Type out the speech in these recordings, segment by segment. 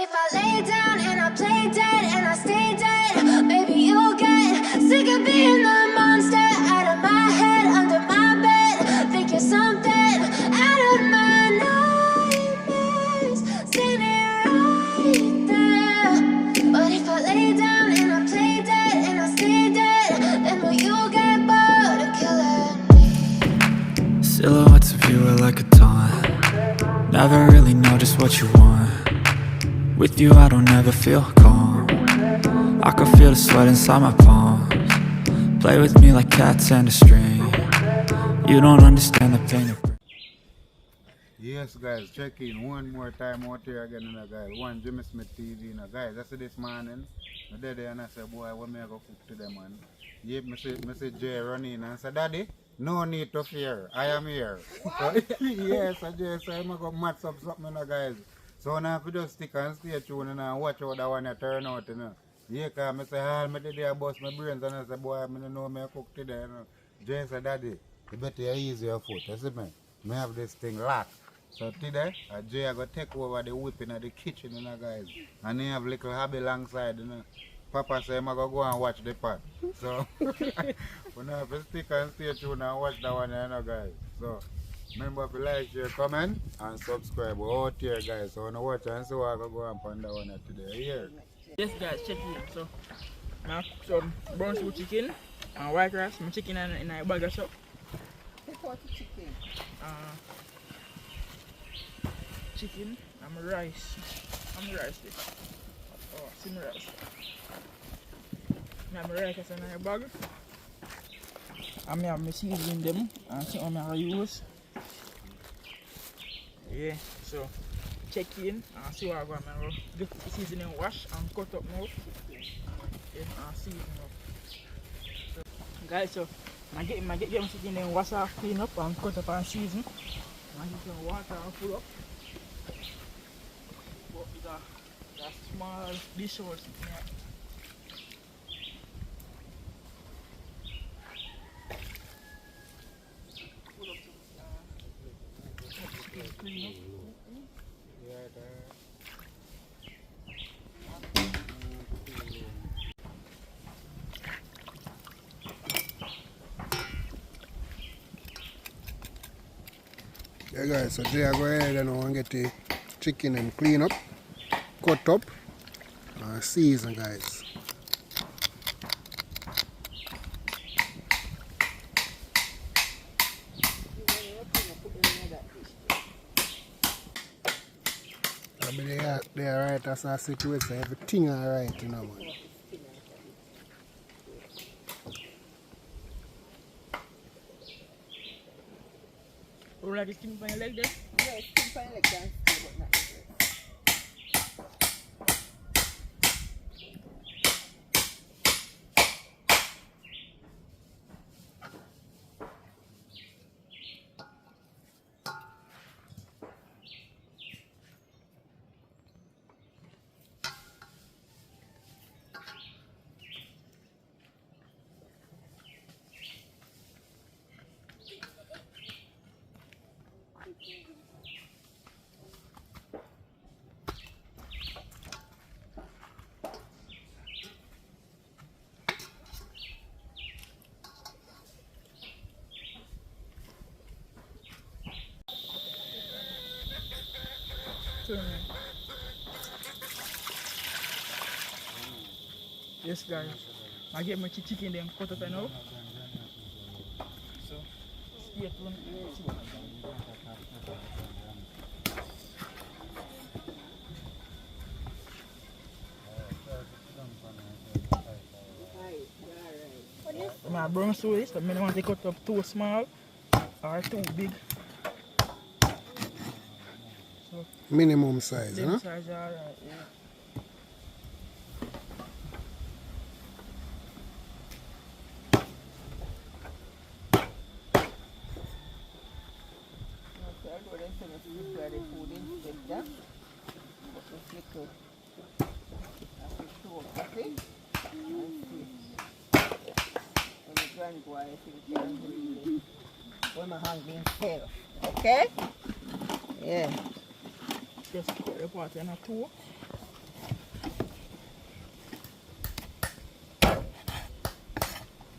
if I lay down and I play dead and I stay dead, maybe you'll get sick of being the monster out of my head, under my bed. Think you're something out of my nightmares, standing right there. But if I lay down and I play dead and I stay dead, then will you get bored of killing me? Silhouettes of you are like a taunt. Never really know just what you want. With you I don't ever feel calm. I can feel the sweat inside my palms. Play with me like cats and a string. You don't understand the pain it brings. Yes guys, check in one more time out here again, guys. One Jimmy Smith TV, guys. I see this morning, I did there and I said, boy, what me I go cook today, man? Yep, me say Jay run in and say, Daddy, no need to fear, I am here. So, yes, I just say I'm going to match up something, guys. So now if you just stick and stay tuned and watch how that one turn out, Yeah, because I say, I did there bust my brains and I say, boy, I don't know me I cook today, Jay said, Daddy, you better ease your foot, you see me? I have this thing locked. So today, Jay I go take over the whipping of the kitchen, guys. And he have little hobby alongside, Papa say I'm going to go and watch the pot. So, we have to stick and stay tuned and watch that one, guys. So, remember to like, share, comment, and subscribe. We're out here, guys. So, when you watch and see what I go and find that one today. Here. Yes, guys, check in. So, I cook some brown stew chicken and white rice. My chicken in a burger shop. What chicken? Chicken and rice. I'm rice. Oh, see my rice. I have my rice in a bag. And I have my seasoning them and see what I use. Yeah, so check in and see what I'm going to do. The seasoning wash and cut up now. Yeah, and season up. So, guys, so I get my chicken wash off, clean up and cut up and season. And get some water and full up. But it's a small dish or something. Clean up. Yeah guys, so Jay I go ahead and I want to get the chicken and clean up, cut up, and season guys. They are right, that's our situation, everything alright, man. You like the skin on your leg there? Yeah, skin on your leg can stay, but not the breast. Yes guys, I get my chicken then cut up now. So, stay tuned. My brown stew is, but I don't want to cut up too small or too big. So, Minimum size, huh? size, alright, yeah. When my hand being held. Okay? Yeah. Just put the pot in a two.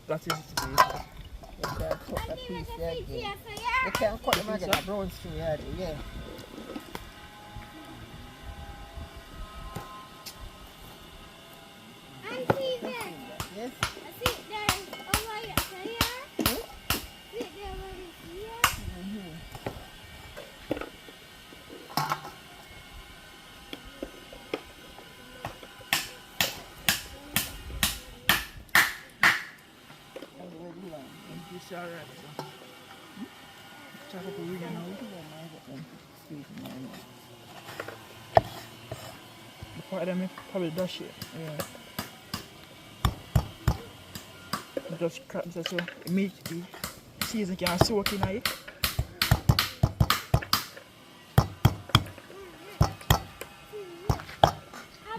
that is it. You can cut the piece there again. You can cut them again, the brown stew, yeah. Yes. It's alright, so. Chop up a wing now. The part of them probably dash it. Yeah. Just crap so immediately season can soak in it.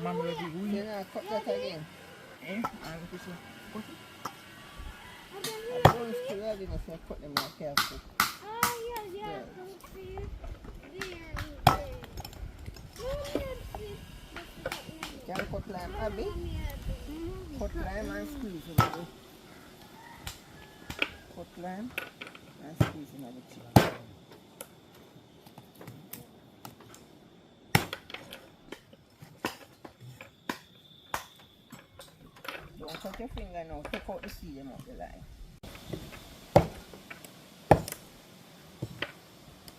Man ready wing. You know, cut that again. Eh? And this one. Cut it. The brown stew, yeah, you know, so cut them like careful. You can cut lime, Abby. Cut lime and squeeze it. Cut lime and squeeze it in the chicken. Don't cut your finger now. Take out the seed and out the line.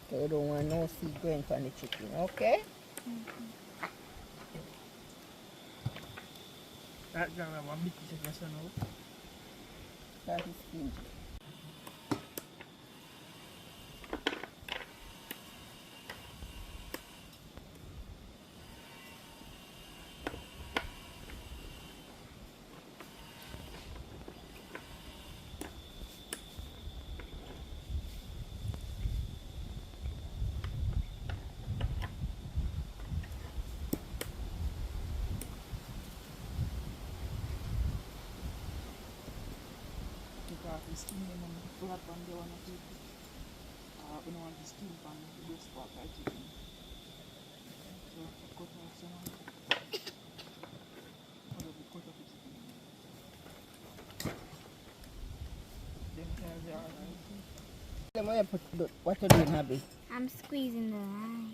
So you don't want no seed going from the chicken, okay? That guy have a big piece of lesson now. That is skinny. The skin and flat on the one of it. We don't want the skin on the spot like chicken. So cut off some of it. Cut off the chicken. Then they are alright. What you doing, Abby? I'm squeezing the line.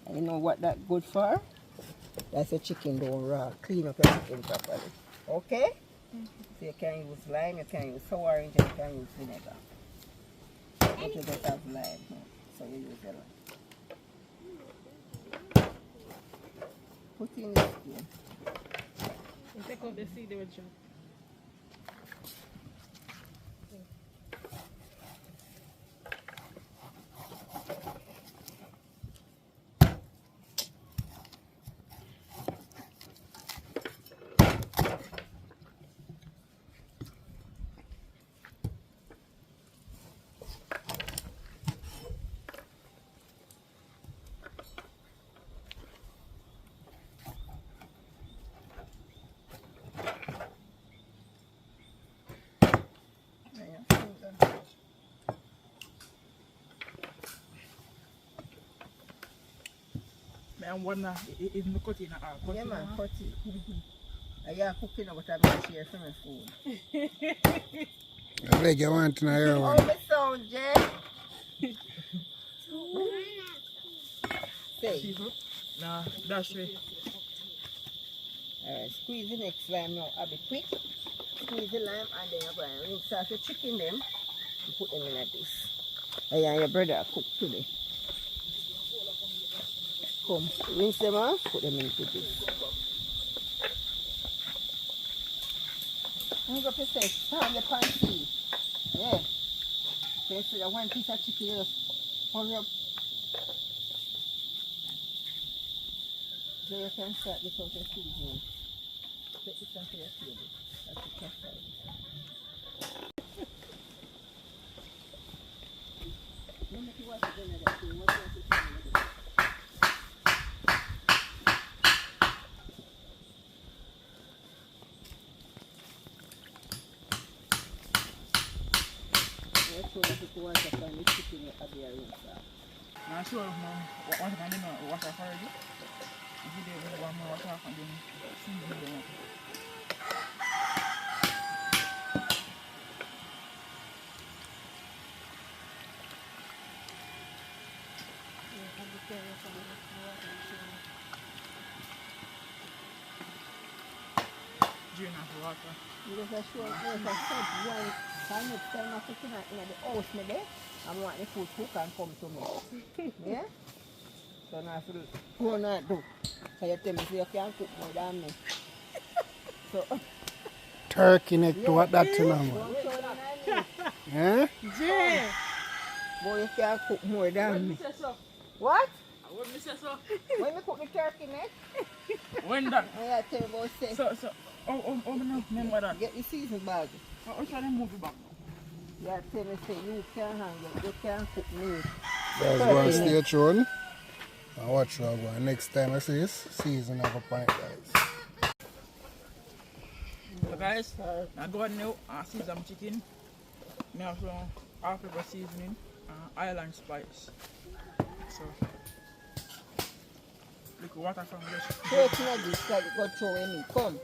And you know what that good for? That's a chicken don't raw. Clean up your chicken properly. Okay? So you can use lime, you can use sour orange, and you can use vinegar. But you don't have lime, so you use the lime. Put in the skin. You take out the seed they will chop. And one is not cutting at all. Yeah, man, cut it. And you're cooking but I'm not share for my food. I beg you want to know your Oh, one. the sound, Jay. Say. Nah, that's right. Alright, squeeze the next lime now. I'll be quick. Squeeze the lime and then you're going to rinse off your chicken them and put them in like this. And your brother cook today. Come, rinse them off, put them into this. I'm going to say, stand the pan see. Yeah. Okay, so that one piece of chicken, just hurry up. So you can start this out of seasoning. Take this onto your table. That's the first side. Let me see what's going on there. What do you want to do? Let's go to the water and the chicken at the inside. Now sure, mom. What I do now? Wash off already. If you do one more wash off and then season them up. Drain off the water. Because I sure if I said why can next time I cooking in the house me there, I want the food cook and come to me. Yeah? So now I feel go not do. So you tell me so you can cook more than me. So Turkey neck to what that thing on? don't show them Eh? Jay! boy you can cook more than me. Say so. What? What me say so? When me cook the turkey neck, When that? I tell you about say So, oh, no, remember that. get the season bag. I'll try to move it back now. Yeah, tell me say you can handle, you can cook meat. Guys, go and stay tuned and watch what I go. Next time I see this, season up upon it, guys. So guys, I go ahead now and season chicken. I have some African seasoning and island spice. So, look water from this. Take nuggets like you go throw in me. Come.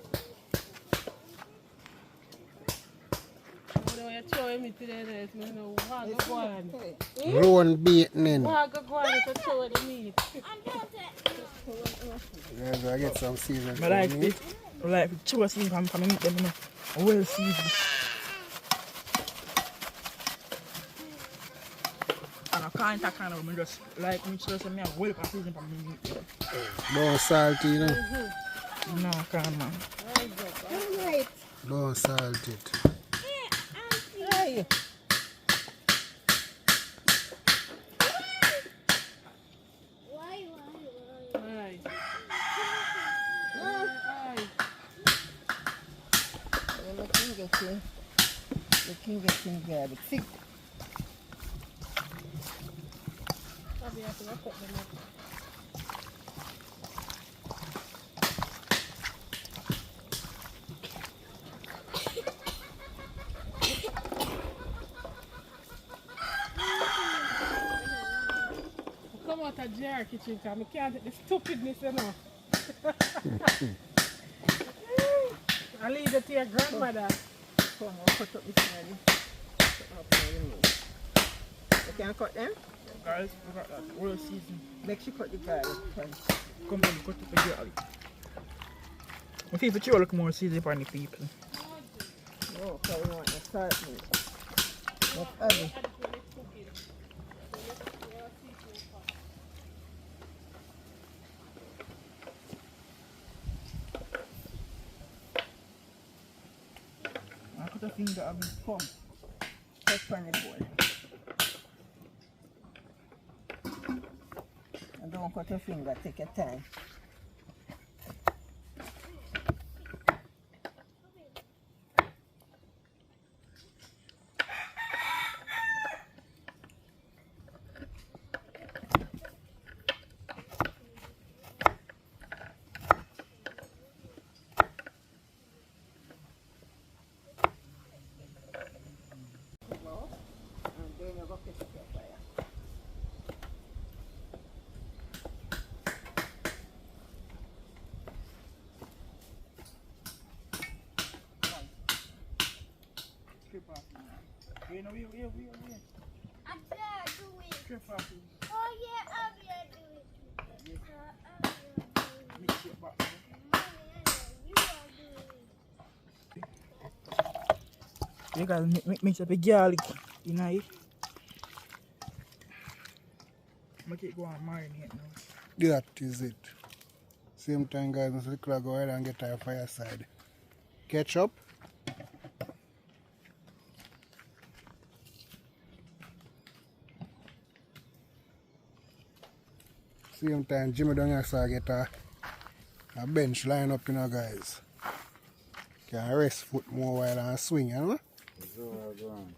You throw me today, I know what go on. Roan beaten in. What go on to throw the meat. Guys, I get some season I for like me. it. I like it. Chew season from meat, them, you know. Well seasoned. And I can't kind of just like me just me a well season from meat. Don't salt it, you know. No, I can't, man. Right. Don't salt it. Hey. Aye. The king gets in garbage. See, Probably have to cut them up. Come out of jar kitchen because I can't take the stupidness enough. I leave it to your grandmother. come on, cut up this already. Cut up all the meat. You can cut them? Guys, we got that well seasoned. Make sure you cut the garlic first. Come on, cut up the garlic. I think if you look more seasoned for the people. No, because we want the salt meat. That's heavy. I put a finger of it. Come. Cut from the bowl. And don't cut your finger, take your time. And then you go pick up your fire. Strip off. Wait, no, wait. I dare do it. Strip off. Oh yeah, I'll be able to do it. I'll be able to do it. Mix it back. Mommy, I know you are doing it. You gotta mix up the garlic, you know it? Make it go and marinate now. That is it. Same time, guys, let's go ahead and get our fireside. Ketchup. Same time, Jimmy don't have to get a bench line up, you know, guys. Can rest foot more while and swing, you know? Go on.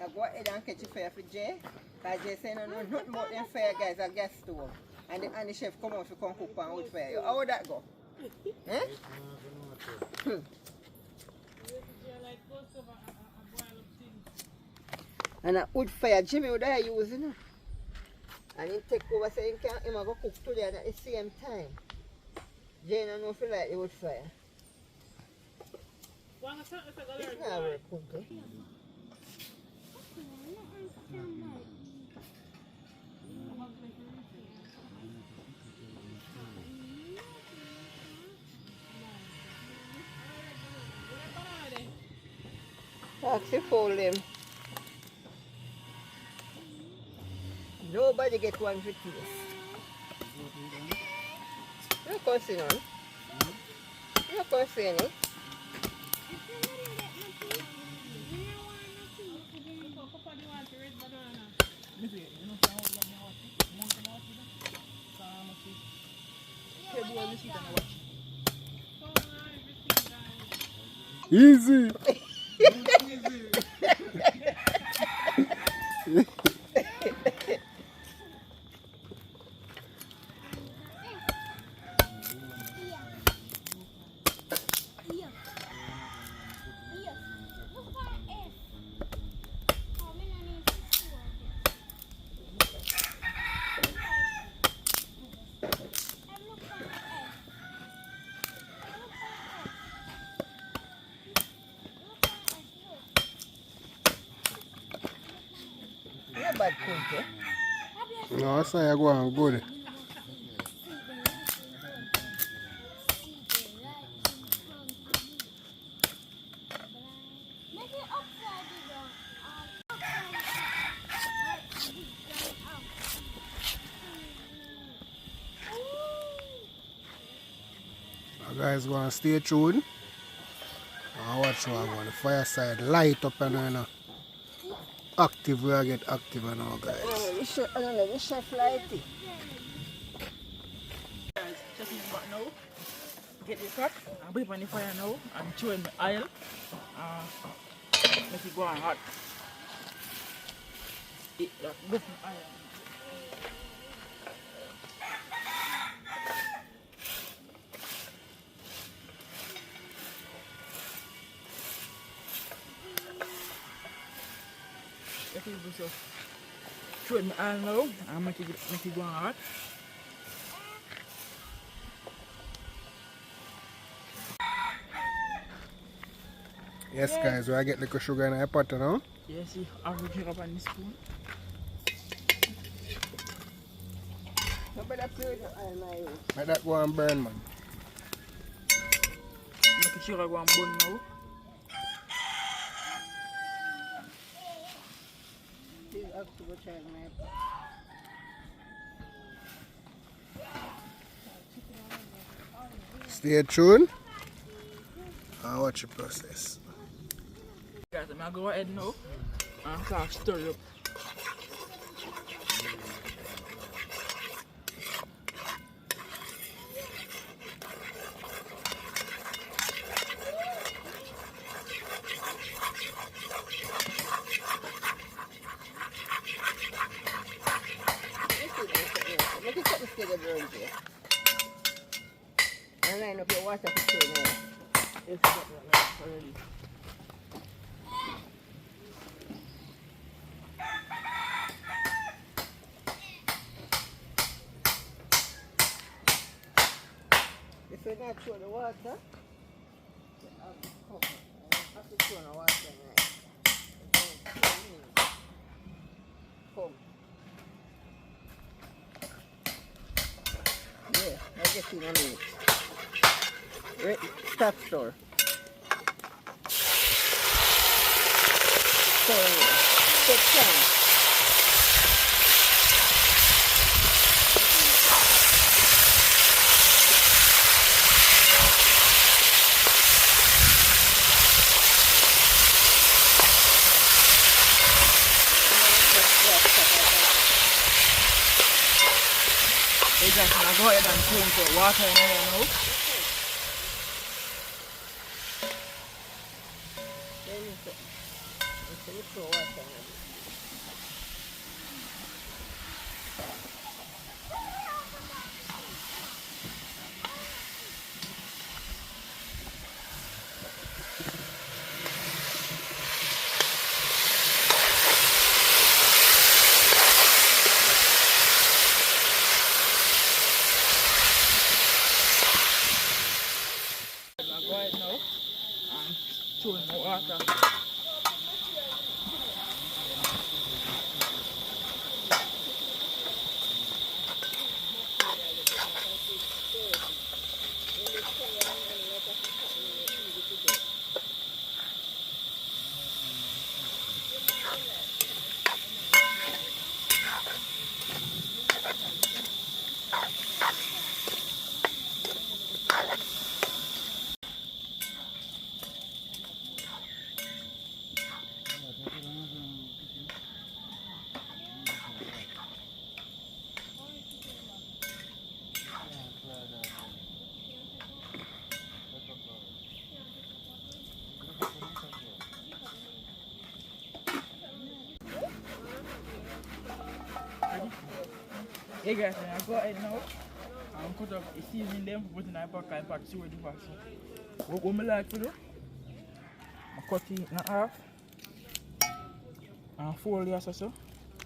I go ahead and catch a fire for Jay. Because Jay said no nothing about them fire guys a gas stove. And the chef come out to come cook on wood fire. How would that go? Eh? And a wood fire Jimmy would I use, you know? And he take over saying he can go cook today and at the same time. Jay don't know if he like the wood fire. It's not work good, eh? Actually, fold them. Nobody get one for taste. You're cussing on. You're cussing, eh? Easy. Not bad cook, eh? No, that's how you go on good. You guys going to stay tuned and watch what I want. The fireside light up and active. We are get active and all, guys. I don't know, the chef lighty. Guys, checking it back now. Get the pot and put it on the fire now and throw in the oil. Make it go on hot. It go from oil. Let it go so. Throw in the oil now and make it go on hot. Yes, guys, we are get little sugar in the pot now. Yeah, see, average it up on the spoon. Nobody play with the oil, my own. Let that go and burn, man. Make the sugar go and burn now. Please have to go try my pot. Stay tuned and watch the process. Guys, I'm gonna go ahead now and start stir it up. Make it something steady burn here. And line up your water to stay now. Yes, I got that now already. If you not throw the water, you have to cover. You have to throw the water right. Come. Yeah, I get in a minute. Right, stop store. So, take time. Hey guys, I'm gonna go ahead and pour some water in there now. Then you throw water in it. I'm gonna go ahead now and throw in the water. Hey guys, I go ahead now and cut up the seasoning them, put in a pack, see what you do. What I like to do, I cut it in half and fold it so,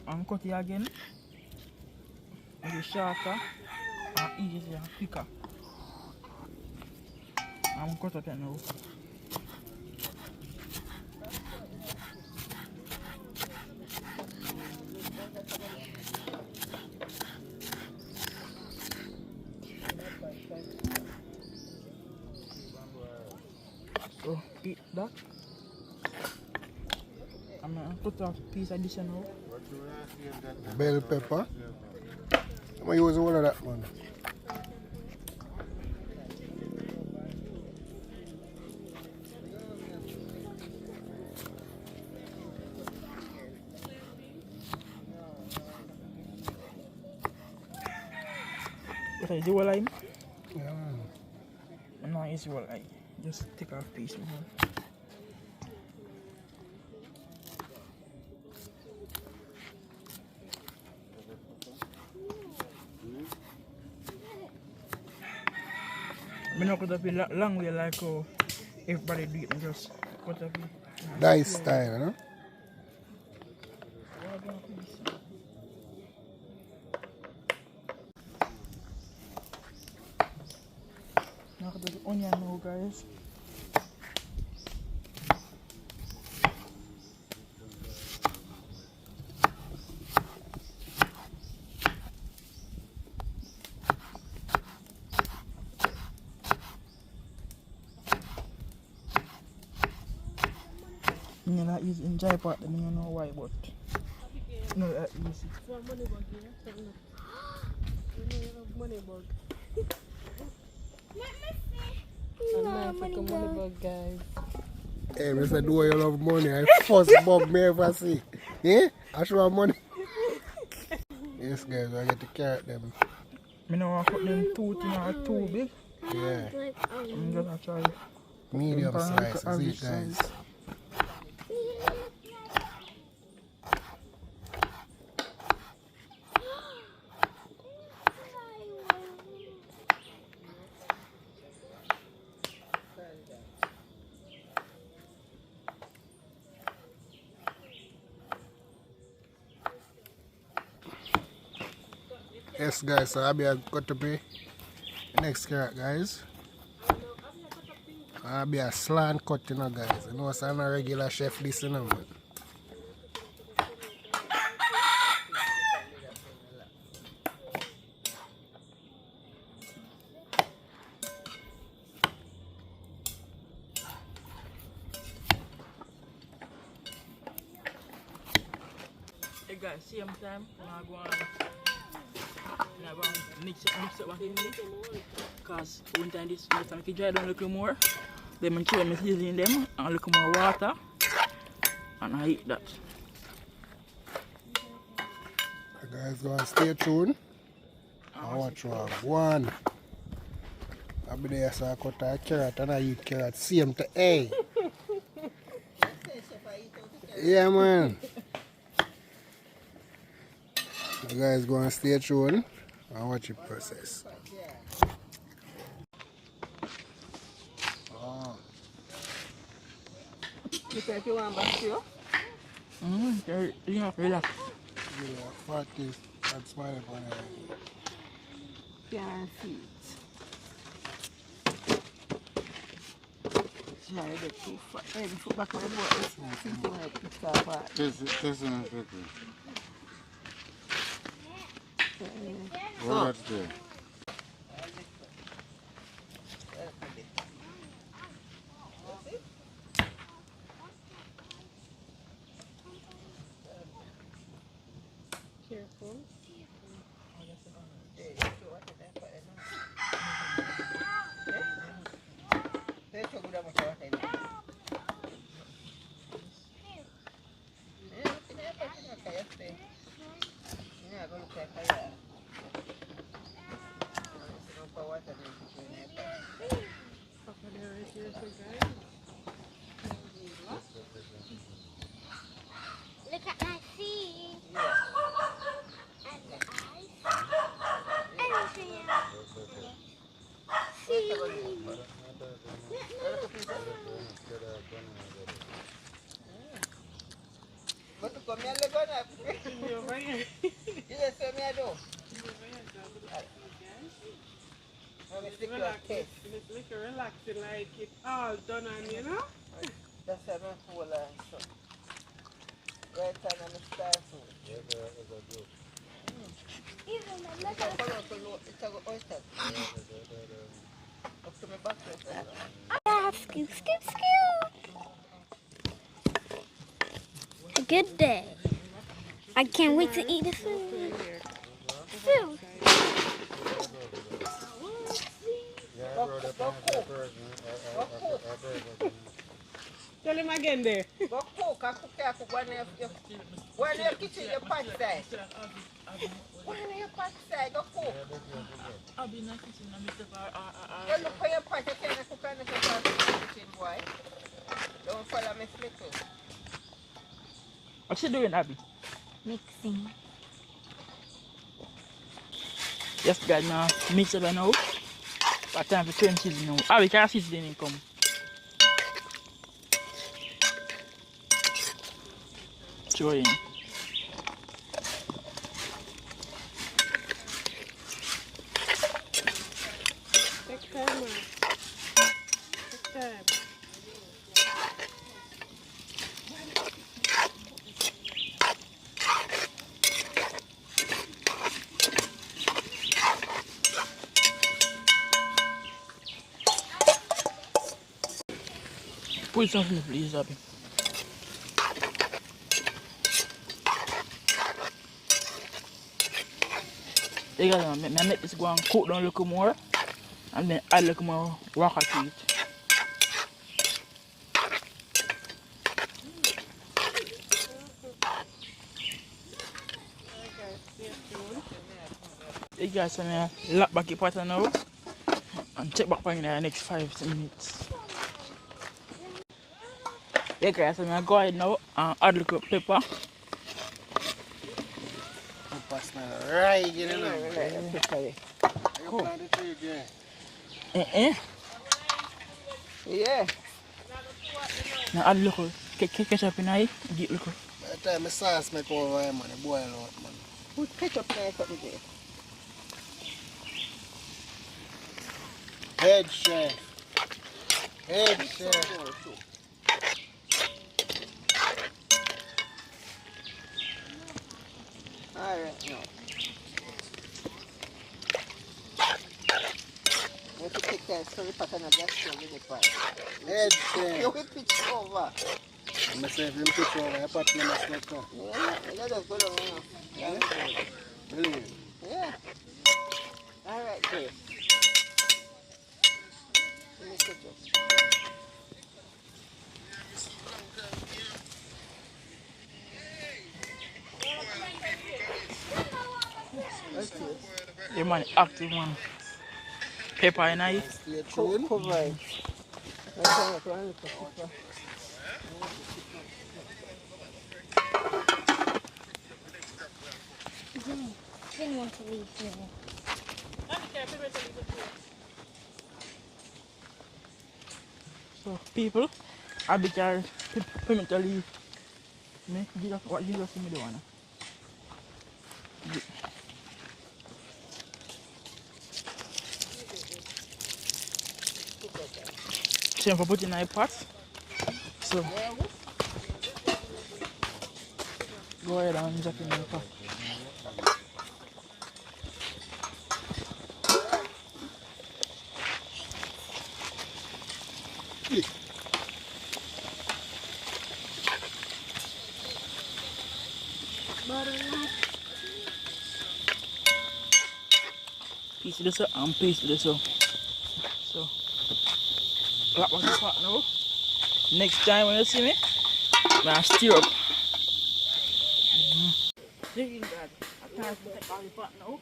and cut it again. Make it shorter and easier and quicker. I'm cut up it now. So eat that. I'm gonna cut off a piece of this now. Bell pepper. I'm going to use all of that, man. What is the whole lime? Yeah, man. No, it's whole lime. Just take off a piece. Man. I'm not cut up a long way like how everybody do it. I just cut up it. Dice style, you know? Now cut up the onion now, guys. I'm not easy enjoy part, then you know why, but not that easy. For money bug, yeah? You know you have money bug. I'm not for money bug, guys. Hey, Mr. Do you love money? I first bug me ever see. Yeah? I show money. Yes, guys, I get to carrot them. I don't want to cut them too thin or too big. Yeah. I'm just going to try Medium them slices, average it, guys. size. Yes, guys, so I'll be got to be next carrot, guys. I'll be a slant cut, you know, guys. You know, so I'm a regular chef, this, you know, man. Hey guys, same time, I'm going to mix it back in there. Because one time this time I can dry down a little more. Then I throw my seasoning them and a little more water. And I eat that. You guys go and stay tuned. I watch one. I'll be there, so I cut a carrot and I eat carrot. Same to A. Yeah, man. You guys go and stay tuned and watch it process. You think you want back here? You have to relax. Yeah, 40, that's my one. Can't see it. Yeah, you get too fat. Hey, the foot back on the board. It's something like it's apart. This one is quickly. What that's there? Careful. Papa, they're right here, so guys. Look at my feet. And the eyes. acting like it all done on you know? That's why I'm full and so. Right time I'm start food. Yes, it's a good. Even my It's a follow to low, it's a go oyster. Yes, it's Up to my back here, so. Scoop, scoop, scoop. A good day. I can't wait to eat the food. Food. Yeah, bro, the first, man. Tell him again there. Go cook, I cook one of your kitchen, your pot side. One of your pot side, go cook. I'll be in the kitchen and Mr. Go look for your pot, you can't cook on the kitchen, boy. Don't follow me flipping. What's she doing, Abby? Mixing. Yes, guys, now mix it now. But time for cream cheese now. Abby, can I see the come? Throw in. Take time, man. Take time. Put something, please, Abby. You guys, I make this go and cook down a little more. And then add a little more water to it. You guys, I'm going to lock back the pot now. And check back in the next 5 minutes. Yeah guys, I'm going to go ahead now and add a little pepper. Pepper smell right, you know. You plant the tree again. Yeah. Now add a little ketchup in it. Get a little. By the time the sauce make over here, man, it boil out, man. Put ketchup in something there. Head chef. Head chef. Alright, now. You have to take that curry pot and a gas stove with the pot. Head You chef. will pitch over. I'm going to say if you pitch over, your pot never smoke up. Yeah, let us go down now. Yeah. Brilliant. Yeah. Alright, good. Give me ketchup. Yeah man, active man. Pepper in it. Stay tuned. Cover it. Didn't want to leave here. So people, I'll be carrying pimento leaf. Me, what you just see me doing? Same for putting in a pot. So go ahead and drop in the pot. Piece this up and piece this up. So clap on the pot now. Next time when you see me, I stir up. See that? I can't take all the pot now.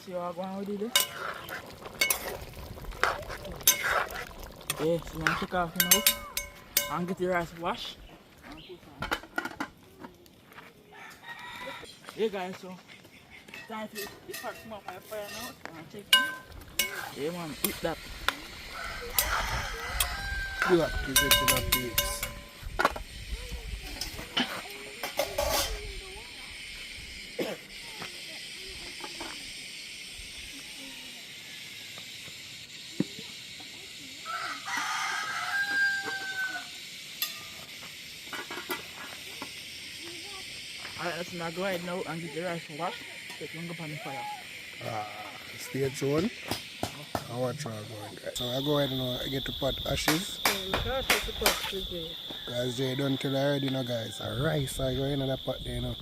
See what I'm going to do there? Yeah, so I'm going to take off now and get the rice washed. Yeah guys, so time to the pot come up by fire now. So I'm checking. Yeah man, eat that. You activate the piece. Alright, let's now go ahead now and get the rice washed. Take longer on the fire. Stay tuned. I watch how I'm going, guys. So I go ahead and get the pot ashes. Gosh, it's a pot today. Guys, Jay don't tell already, you know, guys. A rice I go in the pot there, you know.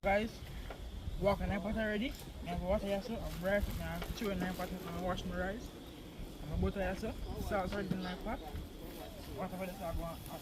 Guys, walk in the pot already. I have water here, so I'm bright now. Two in the pot and wash my rice. I'm butter here, so salt already in the pot. Water for the salt going up.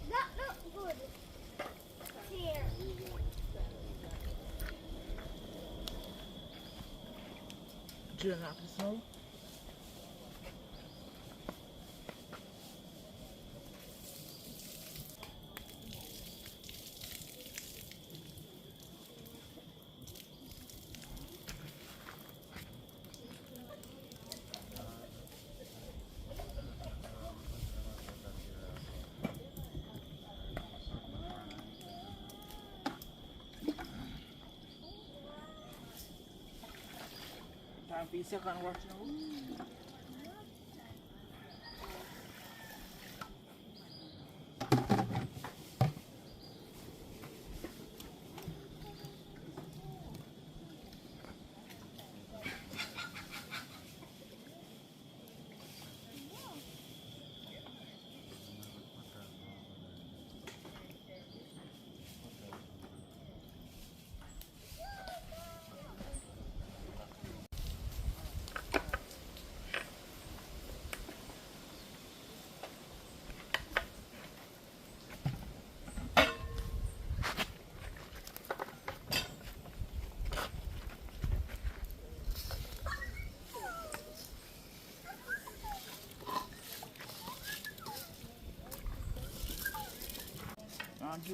That looks good. Here. Drill out the snow. Time for your second wash now.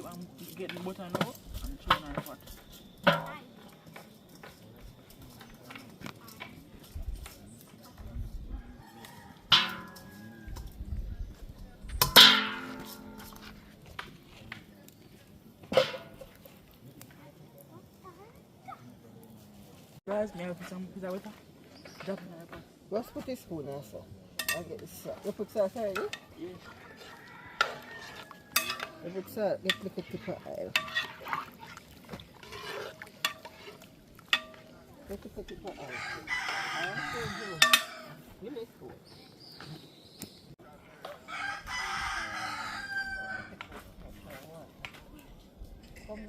I'm getting butter now and throw in the pot. Guys, may I put some pizza butter? Drop it in the pot. Just put a spoon also. I get the salt. You put salt already? Yeah. You put salt, get little tip of oil. Get little tip of oil. I want to do. Give me a spoon. Come here.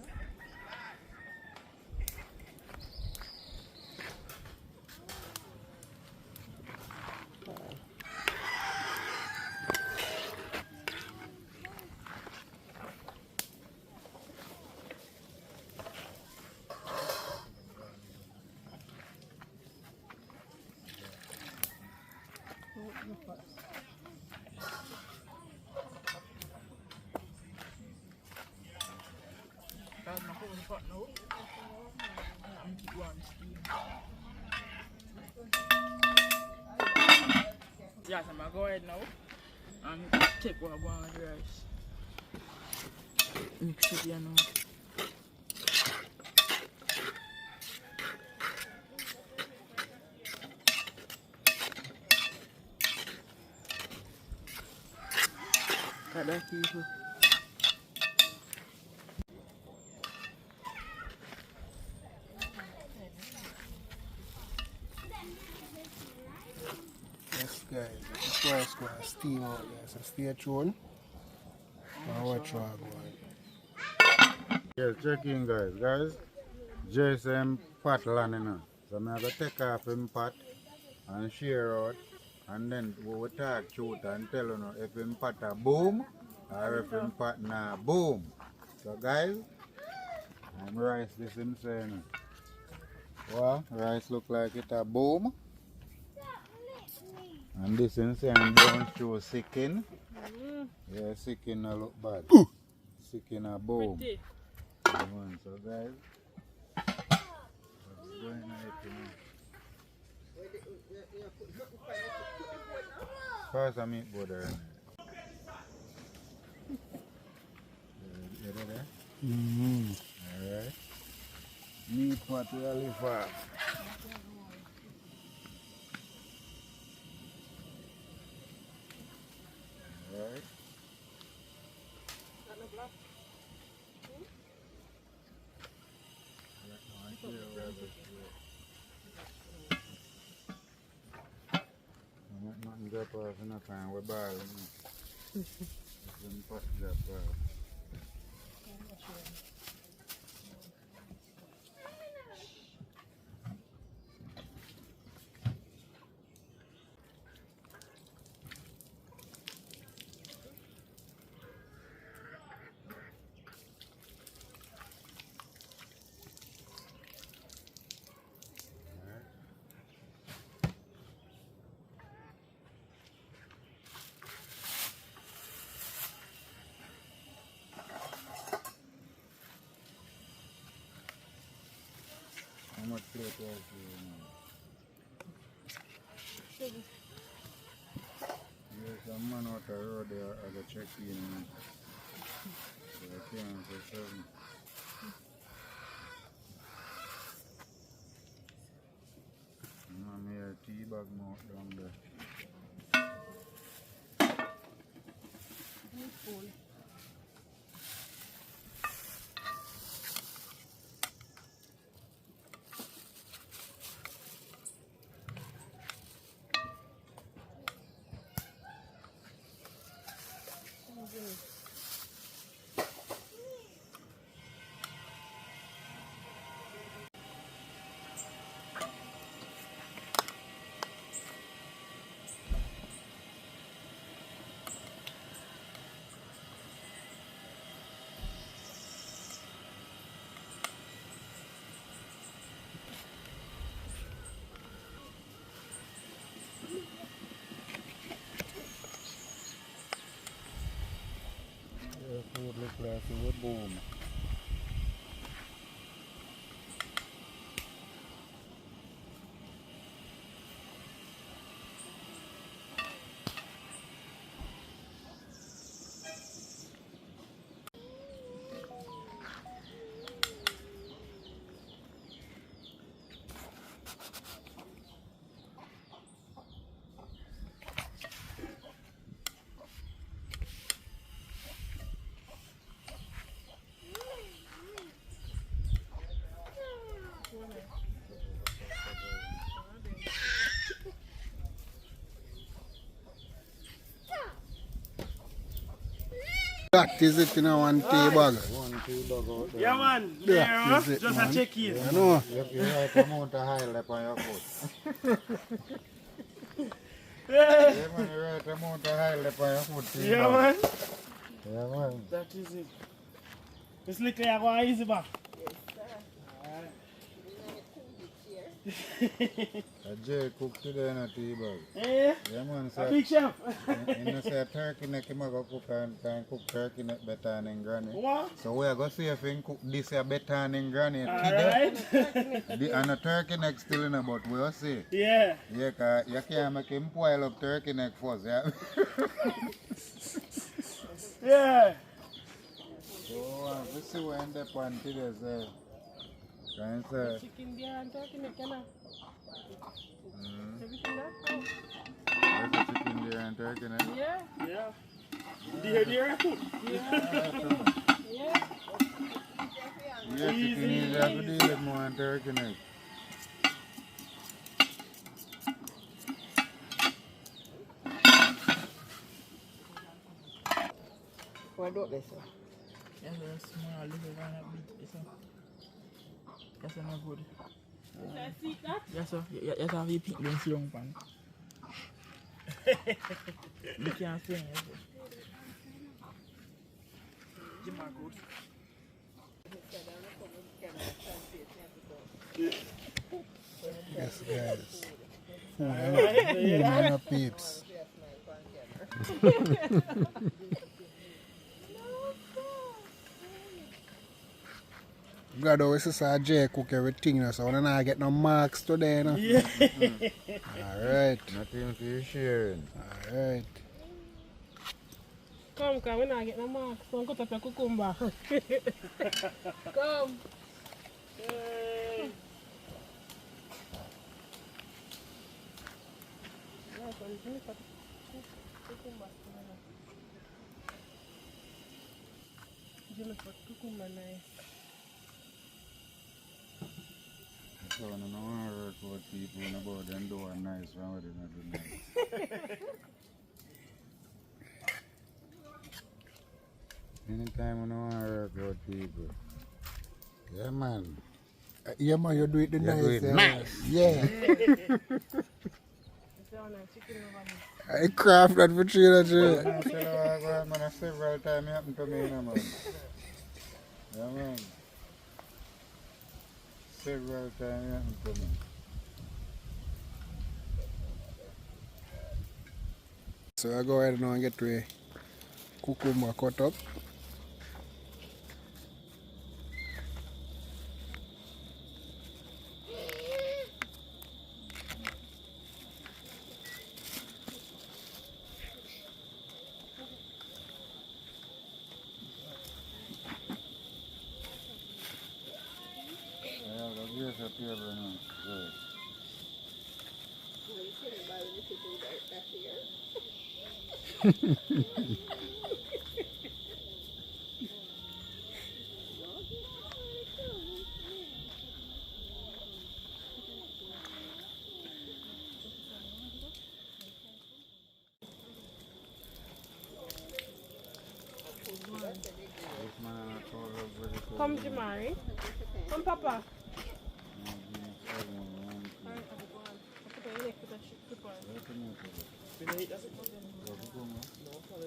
Guys, my foot in the pot now. I'm keep one steam. Yes, I'm gonna go ahead now and take what I want with the rice. Mix it here now. Cut that people. Yes, guys. This rice go and steam out there. So stay tuned and watch what I go on. Yes, check in guys. Guys, JSM pot land, you know. So I'm going to take off him pot and share out. And then we will talk truth and tell you know, if him pot a boom or if him pot na boom. So guys, I'm rice this him saying. Well, rice look like it a boom. And this him saying brown show sicking. Yeah, sicking a look bad. Sicking a boom. Pretty. So guys, what's going on here now? First I meet butter. You ready there? Alright. Meat pot really fast. Alright. Nothing drop off in a time we're barrel. Pot drop off. How much plate was you know? There's a man out the road there at the check-in. So I can't say something. I'm here tea bag mouth down there. Food look like it would boom. That is it in a one tea bag. One tea bag out there. Yeah, man. That Yeah, is it, just man. a check in. You know. You right amount of high lip on your foot. Yeah, Yeah man, you right amount of high lip on your foot. tea yeah, bag. man. Yeah man. That is it. This liquor you go easy back. A Jay cook today in a tea bag. Eh? Yeah man, A so big chef. you know say turkey neck him a go cook and can cook turkey neck better than granny. What? So we are going to see if he can cook this here better than granny. Alright. And a turkey neck still in a but we'll see. Yeah. Yeah, cause you can't make him boil up turkey neck first, yeah. Yeah. So let's see what end up on today, sir. Can you say? Chicken there and turkey neck, you know. Everything there. There's a chicken there and turkey neck. Yeah, Yeah. Dear food. yeah. Yeah, chicken easier to deal with more than turkey neck. For do this. Yes, a small little kind of bit. Yes, sir, no good. See that? Yes, sir. Yes, have you pink then young pan. You can't sing, yes, sir. Jim good. Yes, guys. Food and peeps. God always says Jay cook everything, so when I get no marks today, no? Yeah. Alright. Nothing for you sharing. Alright. Come, we're not getting no marks. Don't cut up your cucumber. Come. Cucumber nice. So I don't work what people about them doing nice when they not do nice. Anytime I don't work with people. Yeah man. Yeah, man, you do it the You nice. do it nice. Yeah. Chicken over here. I craft that for you, Jay. I tell you what, man, several times it happened to me, you know, man. Yeah man. Several times it happened to me. So I go ahead now and get to a cucumber cut up. Yeah, but here's a table now. Good. This man and I told her vegetable. Come, Jamari. Come, Papa.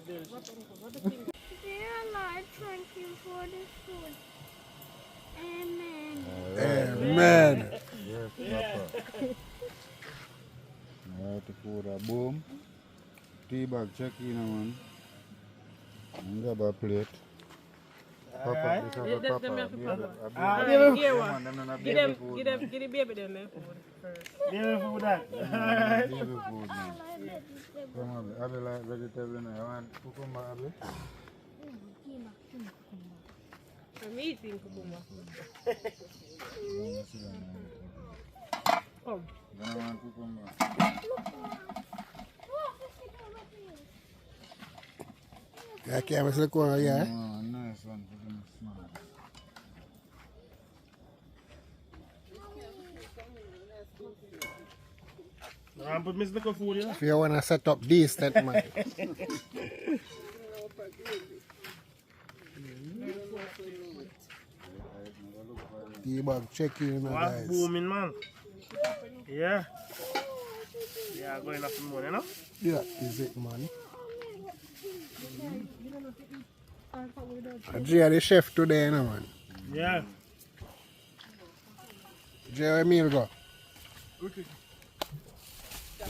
Dear Lord, thank you for this food. Amen. Amen. Yes, Papa. Alright, the food a boom. Tea bag check in, man. And grab a plate. Papa, this have a Them papa. have to papa. Baby. Here Yeah, one. man, them not a Give baby them, food, give man. them, give the baby them their food first. Baby food, man. Come on, Abby like vegetable now. You want cucumber, Abby? I'm eating cucumber. You want to sit down now? Come. You don't want cucumber? Yeah, can't miss the corner, yeah. Oh, nice one. Cucumber small. But Miss Little Food, yeah? If you want to set up decent, man. Tea bag check in, What's guys. booming, man? Yeah. Yeah, going up in the morning, you know? Yeah, is it, man? Jay, the chef today, you know, man. Yeah. Jay, where meal go? You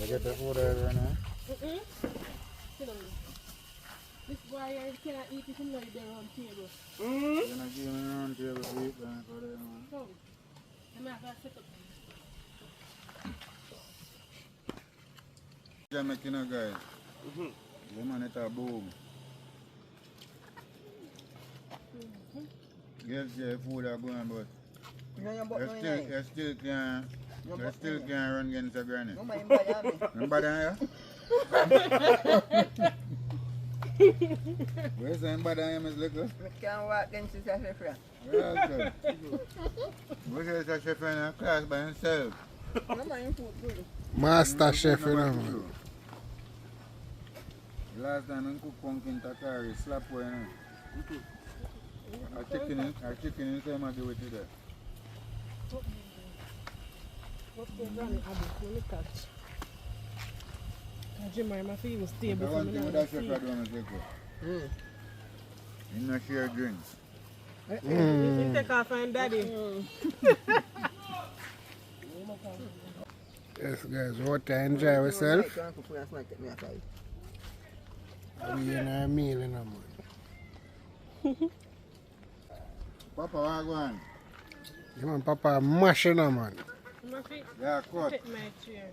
get the food right now? This boy here cannot eat if you know you're on table. You're not giving me round table to eat, man. For them, man. Come. I'm not going to set up. Jamaican, guys. Yeah, man, it's a boom. Yes, yeah, food are going, but you still can't run against a granny. No, my body. Remember that, yeah? Where's the bad I am, Miss Little? I can't walk against this chef. Okay. Where's the chef in a class by himself? No, my food good. Master chef, you know, man. Last time I cooked pumpkin takari, slap away, you know. Our chicken is same as do it today. What's going on? Let me catch. Jimmy, my feet was stable. The one thing with that chef I don't want to take. You not share drinks. You take off and daddy. Yes, guys, what to enjoy yourself. We in a meal in a man. Papa, what go on? Yeah, man, Papa mashing a man. My feet Yeah, cut. take my chair.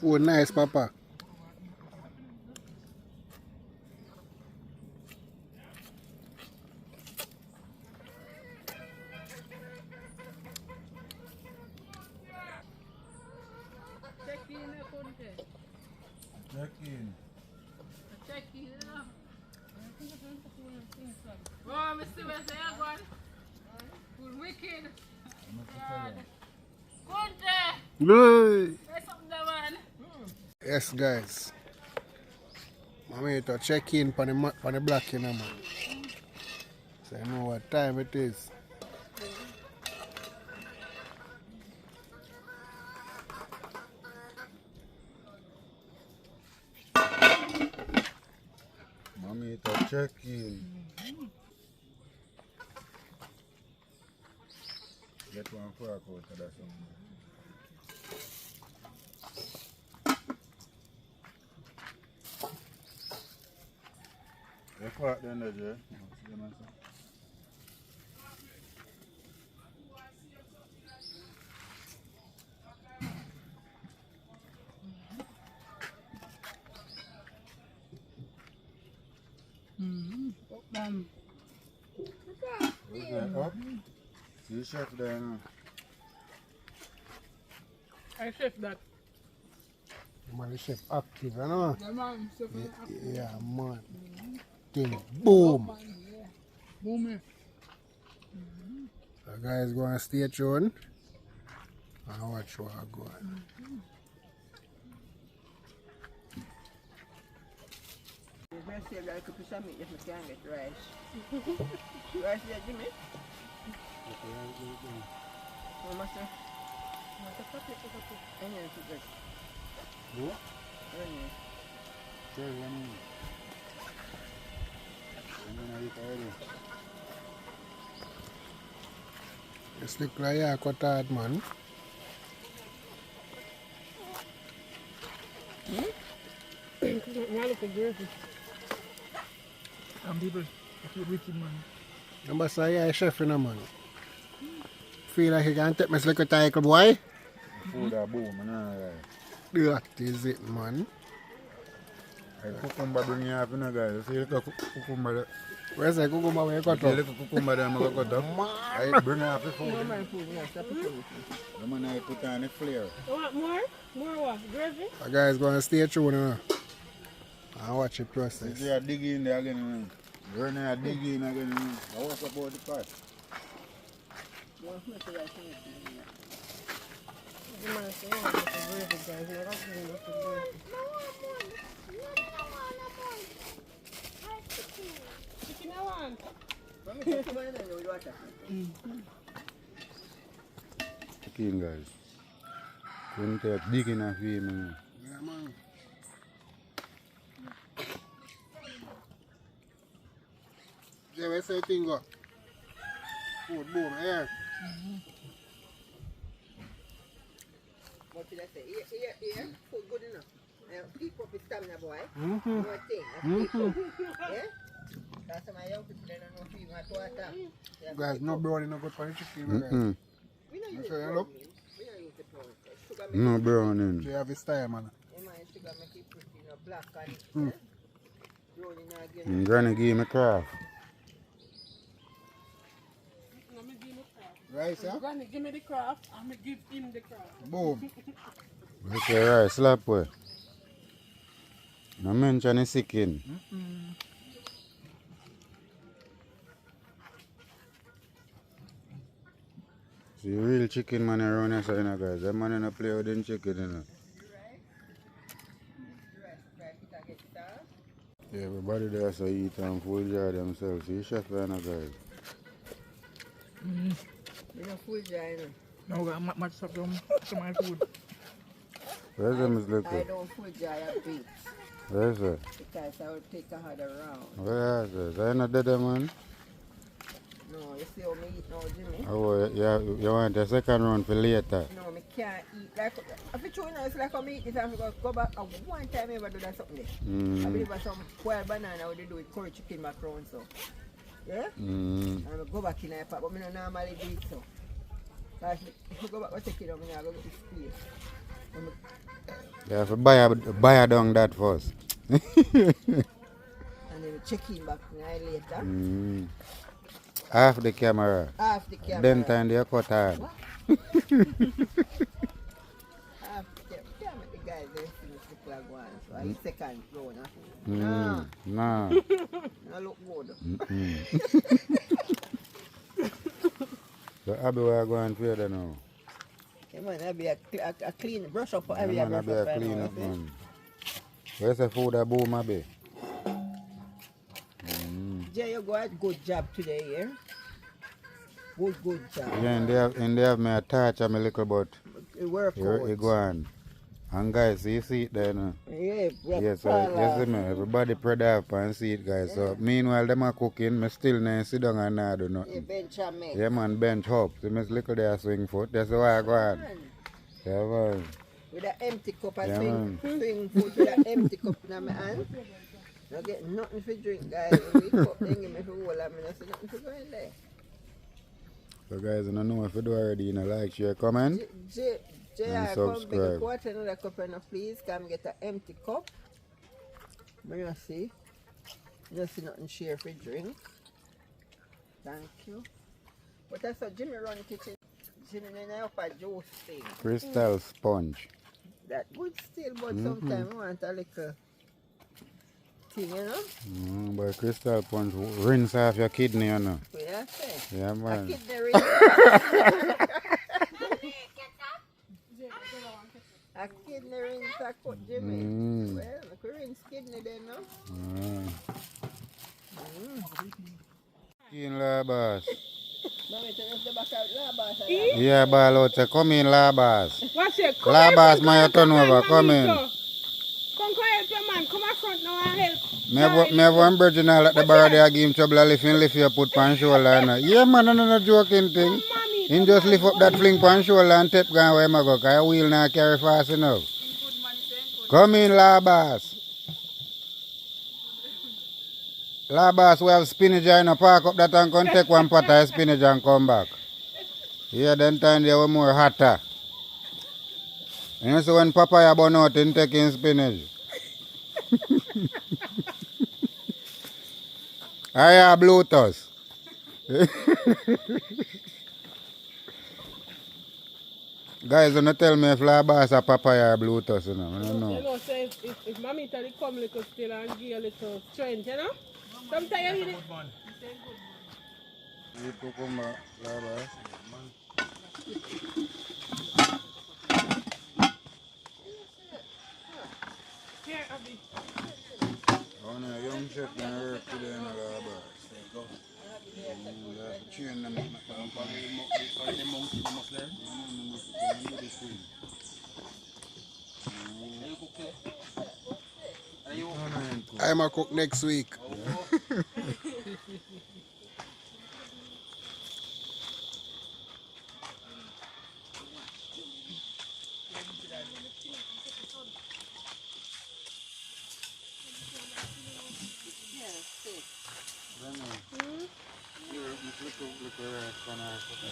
Food nice, Papa. Check in. Oh, Mr. Wesley, I'm going. Good wicked. Hey. There's something there, man. Yes, guys. I'm here to check in on the black in a man. So I know what time it is. Mommy, to check in. Get one fork out of that something. The fork then there, Jay. Who's that up? See chef there now. I chef that. Man, the chef active, you know? The man, chef Yeah, man. Thing, boom. Boom. So guys, go and stay tuned and watch what I go on. I say like a piece of meat if I can't get rice. Rice there, Jimmy? What must I? Onion to this. What? Onion. Sure, I'm gonna eat already. It's look like a cut hard, man. Why look at gravy? People, keep wicked, man. Number say, yeah, chef in a man. Feel like you can take my little title, boy? Food are boom, man. That is it, man. I cucumber bring you up, you know, guys. See, look at cucumber there. Where's the cucumber where you cut See, up? look at cucumber there, I'm going to cut up. I bring you up the food. No, my food, yes, I put it. The man I put on the flare. You want more? More what? Gravy? The guys gonna stay tuned now. And watch the process. They are digging there again. You're not digging again. I was about the pot. Don't make it like this. You might say, oh, look at gravy, guys. You're not going to look at gravy. Chicken I want. Mommy, put some in there with water. Chicken, guys. Couldn't take big enough for man. Yeah, man. Yeah, where's the thing go? Food boom, here. What did I say? Here, food good enough. Keep up with stamina, boy. Mm-hmm. More thing. Keep up. Yeah? That's my young people, they don't know if you want water. Guys, no brownie, no good for the chicken, guys. We don't use That's the right, brown look. meal. We don't use the brown. Sugar No make it, browning. So you have this time, man. sugar make it pretty, black and browning again. Granny give me craft. Let me give him the craft. Rice, yeah? Granny, give me the craft. I'm going to give him the craft. Boom. Look at rice, slap way. No mention the chicken. See real chicken man around here, so, you know, guys. That man in a play with them chicken, you know. Yeah, everybody there so eat and full jar themselves. See, chef, you know, guys. You know, full jar, you know. No, I got much stuff to my food. Where's them is I liquor? don't full jar a bit Where's it? because I will take a other round. Where is it? Are you not dead, man? No, you see how me eat now, Jimmy? Oh, yeah, you want a second round for later? No, me can't eat. Like, if you know, it's like I eat this and I go back. One time I ever do that something there. I believe I some boiled banana when they do with curry chicken macaroni, so. Yeah? And I go back in the pot, but I don't normally do it so. Because if you go back and take it out, I go get the space. You have to buy a down that first. And then check in back later. Half the camera. Half the camera. Then time they cut hard. Half the camera. The guys they finish the flag one. So I second round. Nah. I look good. So Abby, we are going further now. Yeah, man, that'll be a clean brush up. Yeah, man, Abby, a clean up, man. Where's the food that boom, Abby? Jay, you got a good job today, yeah? Good job. Yeah, and they have me a touch of me little but It work you go on. And guys, you see it there now. Yeah, Yes, so you see me, everybody spread up and see it, guys. So meanwhile them are cooking, me still not sit down and not do Yeah, nothing. bench and make. Yeah man, bench up. See me little there swing foot. That's why I go on. Yeah man. With an empty cup, I Yeah, swing foot with an empty cup in my hand. I get nothing to drink, guys. We cup thing in my whole, I mean, I see nothing to go in there. So guys, I don't know if you do already, you know, like, share, comment. Jay, And I come big subscribe. quarter another cup and please come get an empty cup. But you see nothing share for drink. Thank you. But that's what Jimmy run kitchen. Jimmy and up a juice thing. Crystal sponge. That good still, but sometimes I want a little thing, you know? But crystal sponge rinse off your kidney, you know. Yeah, say. Yeah A man. kidney ring. A kidney ring to cut Jimmy. Well, I could rinse kidney then, no? In Labas. Mommy, tell us the back out Labas. Yeah, Balote, come in Labas. What's it? Come Labas, here, my turn over, come in. Come help your man. Come up front now and help. Me have one virgin at the bar there give him trouble lift your put pan shoulder. No. Yeah man, no joking thing. He just lift up that fling pan shoulder and take gun where I go, cause I wheel not carry fast enough. Come in Labas. Labas, we have spinach in a park up that and can take one pot of spinach and come back. Yeah, then time they were more hotter. And you see when papaya burn out in taking spinach. I have Bluetooth. Guys, don't tell me if Labas or papaya or Bluetooth, you know. I don't know. You know, so if mommy tell you come little still and give you a little strength, you know? Sometimes you need it. You cucumber, Labas. Here, Abby. Oh no, young chef can work today in Labas. Train them I'm a cook next week.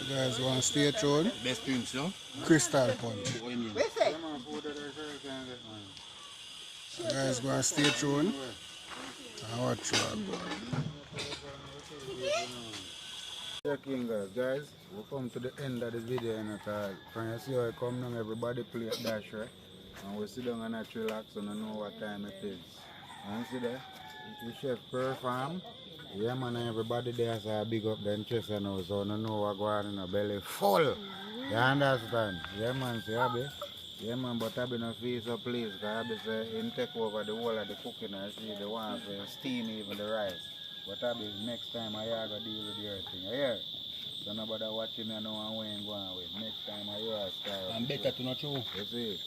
You guys want to stay tuned? Best drinks, no? Crystal punch. What you mean? Where's it? You guys want to stay tuned? And watch what Checking guys, we come to the end of this video and from you see how I come down, everybody play at dash right? And we sit down and relax and know what time it is. And you see there, the chef perform Yeah, man, everybody there say big up them chest and all, so no know what go on in the belly full. You understand? Yeah, man, see, Abby. Yeah, man, but Abby no feel so pleased, because Abby say him take over the whole of the cooking and see the one for steam even the rice. But Abby, next time I gotta deal with your thing. Yeah. So nobody watching me know and when going with. Next time I hear a style. I'm better to not true. You see?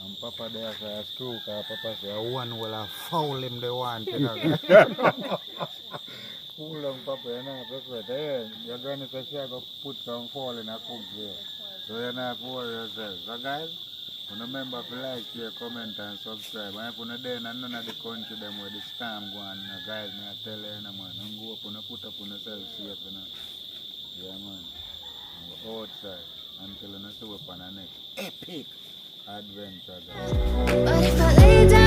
And Papa there say a screw, because Papa say one will foul him the one. Cool on Papa, you know, that's what. Hey, you're going to say she go put some fall in a cook there. So you're not for yourself. So guys, remember to like, share, comment and subscribe. And if you're not there in none of the country them where the scam go on, guys, me I tell you, man, don't go up and put up on yourself safe, you know. Yeah, man. And we're outside until you see up on the next epic adventure, guys. But if I lay down